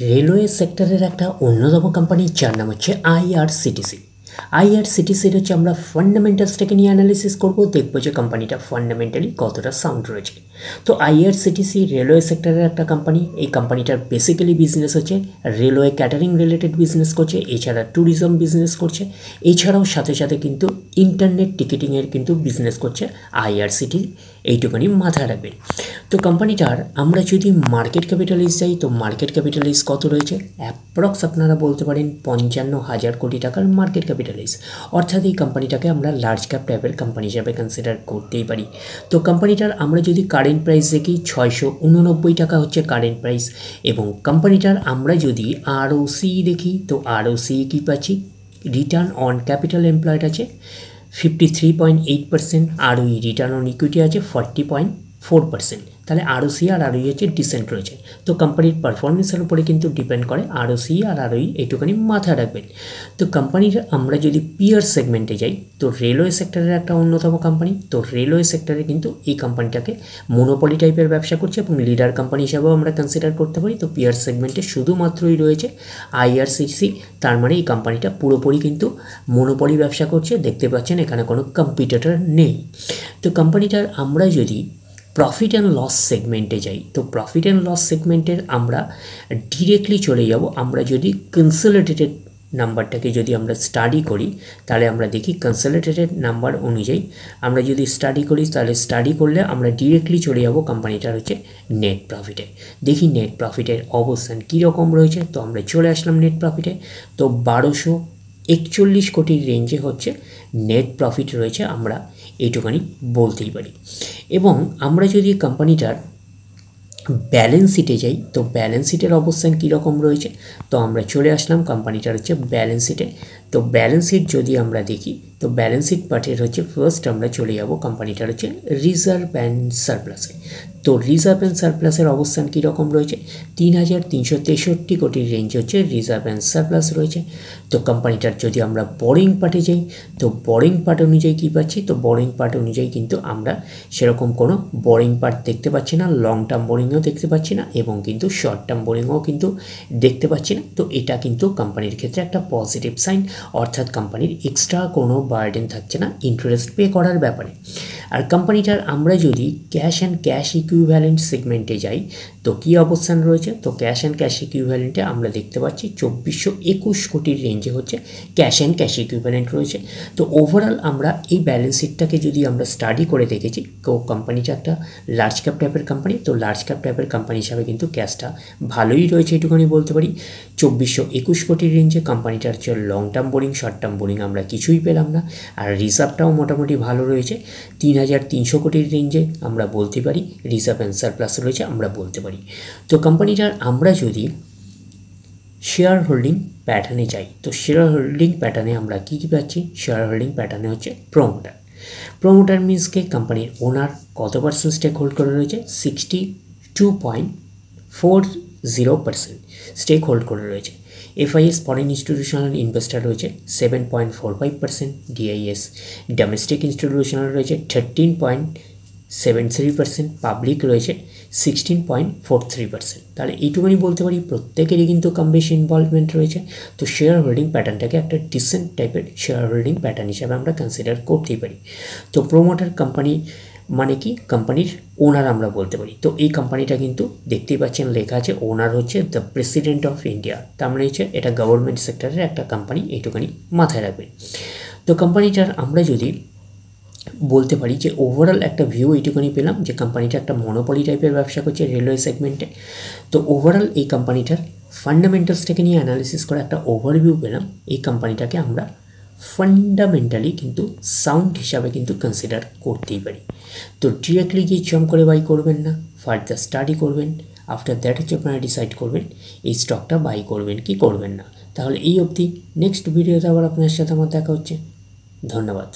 Railway সেক্টরের একটা অন্যতম কোম্পানি যার নাম হচ্ছে আইআরসিটিসি। আইআরসিটিসির হচ্ছে আমরা ফান্ডামেন্টালসটাকে নিয়ে অ্যানালিসিস করব, দেখবো যে কোম্পানিটা ফান্ডামেন্টালি কতটা সাউন্ড রয়েছে। তো আইআরসিটিসি রেলওয়ে সেক্টরের একটা কোম্পানি। এই কোম্পানিটার বেসিক্যালি বিজনেস হচ্ছে রেলওয়ে ক্যাটারিং রিলেটেড বিজনেস করছে, এছাড়া ট্যুরিজম বিজনেস করছে, এছাড়াও সাথে সাথে কিন্তু ইন্টারনেট টিকিটিংয়ের কিন্তু বিজনেস করছে আইআরসিটি, এইটুখানি মাথায় রাখবেন। তো কোম্পানিটার আমরা যদি মার্কেট ক্যাপিটালাইজ যাই, তো মার্কেট ক্যাপিটালাইজ কত রয়েছে? অ্যাপ্রক্স আপনারা বলতে পারেন 55,000 কোটি টাকার মার্কেট ক্যাপিটালাইজ। অর্থাৎ এই কোম্পানিটাকে আমরা লার্জ ক্যাপ টাইপের কোম্পানি হিসাবে কনসিডার করতেই পারি। তো কোম্পানিটার আমরা যদি কারেন্ট প্রাইস দেখি 689 টাকা হচ্ছে কারেন্ট প্রাইস, এবং কোম্পানিটার আমরা যদি আরওসি দেখি, তো আরওসি কী পাচ্ছি? রিটার্ন অন ক্যাপিটাল এমপ্লয়েড আছে 53.8%, আরওই রিটার্ন অন ইকুইটি আছে 40.4%। তাহলে আরওসি আর আরওই হচ্ছে ডিসেন্ট রয়েছে। তো কোম্পানির পারফরমেন্সের উপরে কিন্তু ডিপেন্ড করে আরওসি আর আরওই, এইটুখানি মাথায় রাখবেন। তো কোম্পানির আমরা যদি পিয়ার সেগমেন্টে যাই, তো রেলওয়ে সেক্টরের একটা অন্যতম কোম্পানি। তো রেলওয়ে সেক্টরে কিন্তু এই কোম্পানিটাকে মোনোপলি টাইপের ব্যবসা করছে এবং লিডার কোম্পানি হিসাবেও আমরা কনসিডার করতে পারি। তো পিয়ার সেগমেন্টে শুধুমাত্রই রয়েছে আইআরসিটিসি, তার মানে এই কোম্পানিটা পুরোপুরি কিন্তু মোনোপলি ব্যবসা করছে। দেখতে পাচ্ছেন এখানে কোনো কম্পিটিটর নেই। তো কোম্পানিটার আমরা যদি প্রফিট অ্যান্ড লস সেগমেন্টে যাই, তো প্রফিট অ্যান্ড লস সেগমেন্টের আমরা ডিরেক্টলি চলে যাব। আমরা যদি কনসলিডেটেড নাম্বারটাকে যদি আমরা স্টাডি করি, তাহলে আমরা দেখি কনসলিডেটেড নাম্বার অনুযায়ী আমরা যদি স্টাডি করি, তাহলে স্টাডি করলে আমরা ডিরেক্টলি চলে যাব কোম্পানিটার হচ্ছে নেট প্রফিটে। দেখি নেট প্রফিটের অবস্থান কীরকম রয়েছে। তো আমরা চলে আসলাম নেট প্রফিটে। তো 1241 কোটির রেঞ্জে হচ্ছে নেট প্রফিট রয়েছে, আমরা এইটুখানি বলতেই পারি। এবং আমরা যদি কোম্পানিটার ব্যালেন্স শিটে যাই, তো ব্যালেন্স শিটের অবস্থান কীরকম রয়েছে, তো আমরা চলে আসলাম কোম্পানিটার হচ্ছে ব্যালেন্স শিটে। তো ব্যালেন্স শিট যদি আমরা দেখি, তো ব্যালেন্স শিট পার্টের হচ্ছে ফার্স্ট আমরা চলে যাব কোম্পানিটার হচ্ছে রিজার্ভ অ্যান্ড সারপ্লাসে। তো রিজার্ভ অ্যান্ড সারপ্লাসের অবস্থান কীরকম রয়েছে? 3,363 কোটির রেঞ্জ হচ্ছে রিজার্ভ অ্যান্ড সারপ্লাস রয়েছে। তো কোম্পানিটার যদি আমরা বোরিং পার্টে যাই, তো বোরিং পার্ট অনুযায়ী কী পাচ্ছি? তো বোরিং পার্ট অনুযায়ী কিন্তু আমরা সেরকম কোনো বোরিং পার্ট দেখতে পাচ্ছি না, লং টার্ম বোরিংও দেখতে পাচ্ছি না, এবং কিন্তু শর্ট টার্ম বোরিংও কিন্তু দেখতে পাচ্ছি না। তো এটা কিন্তু কোম্পানির ক্ষেত্রে একটা পজিটিভ সাইন, অর্থাৎ কোম্পানির এক্সট্রা কোনো বার্ডেন থাকছে না ইন্টারেস্ট পে করার ব্যাপারে। আর কোম্পানিটার আমরা যদি ক্যাশ অ্যান্ড ক্যাশ ইকুইভ্যালেন্ট সেগমেন্টে যাই, তো কী অবস্থান রয়েছে? তো ক্যাশ অ্যান্ড ক্যাশ ইকুইভ্যালেন্টে আমরা দেখতে পাচ্ছি 2,421 কোটির রেঞ্জে হচ্ছে ক্যাশ অ্যান্ড ক্যাশ ইকুইভ্যালেন্ট রয়েছে। তো ওভারঅল আমরা এই ব্যালেন্স শিটটাকে যদি আমরা স্টাডি করে দেখেছি, তো কোম্পানিটা একটা লার্জ ক্যাপ টাইপের কোম্পানি। তো লার্জ ক্যাপ টাইপের কোম্পানি হিসাবে কিন্তু ক্যাশটা ভালোই রয়েছে, এটুকুনি বলতে পারি। 2,421 কোটির রেঞ্জে কোম্পানিটার হচ্ছে long term boring, short term boring আমরা কিছুই পেলাম না। আর রিজার্ভটাও মোটামুটি ভালো রয়েছে, 3,300 কোটির রেঞ্জে আমরা বলতে পারি রিজার্ভ অ্যান্ড সারপ্লাস রয়েছে, আমরা বলতে পারি। তো কোম্পানিটার আমরা যদি শেয়ার হোল্ডিং প্যাটার্নে যাই, তো শেয়ার হোল্ডিং প্যাটার্নে আমরা কী কী পাচ্ছি? শেয়ার হোল্ডিং প্যাটার্নে হচ্ছে প্রোমোটার মিনসকে কোম্পানির ওনার কত পার্সেন্ট স্টেক হোল্ড করে রয়েছে? 62.40% স্টেক হোল্ড করে রয়েছে। FIS ফরেন ইনস্টিটিউশনাল ইনভেস্টার রয়েছে 7.45%, DIS ডোমেস্টিক ইনস্টিটিউশনাল রয়েছে 13.73%, পাবলিক রয়েছে 16.43%। তাহলে এইটুকুনি বলতে পারি প্রত্যেকেরই কিন্তু কম বেশি ইনভলভমেন্ট রয়েছে। তো শেয়ার হোল্ডিং প্যাটার্নটাকে একটা ডিসেন্ট টাইপের শেয়ার হোল্ডিং প্যাটার্ন হিসাবে আমরা কনসিডার করতেই পারি। তো প্রোমোটার কোম্পানি মানে কি? কোম্পানির ওনার আমরা বলতে পারি। তো এই কোম্পানিটা কিন্তু দেখতেই পাচ্ছেন লেখা আছে ওনার হচ্ছে দ্য প্রেসিডেন্ট অফ ইন্ডিয়া, তার মানে হচ্ছে এটা গভর্নমেন্ট সেক্টরের একটা কোম্পানি, এইটুখানি মাথায় রাখবেন। তো কোম্পানিটার আমরা যদি বলতে পারি যে ওভারঅল একটা ভিউ এইটুকুনি পেলাম যে কোম্পানিটা একটা মনোপলি টাইপের ব্যবসা করছে রেলওয়ে সেগমেন্টে। তো ওভারঅল এই কোম্পানিটার ফান্ডামেন্টালসটাকে নিয়ে অ্যানালিসিস করে একটা ওভারভিউ পেলাম। এই কোম্পানিটাকে আমরা ফান্ডামেন্টালি কিন্তু সাউন্ড হিসাবে কিন্তু কনসিডার করতেই পারি। তো ডিরেক্টলি গিয়ে জম্প করে বাই করবেন না, ফার্দার স্টাডি করবেন। আফটার দ্যাট হচ্ছে আপনারা ডিসাইড করবেন এই স্টকটা বাই করবেন কি করবেন না। তাহলে এই অবধি, নেক্সট ভিডিওতে আবার আপনার সাথে আমার দেখা হচ্ছে। ধন্যবাদ।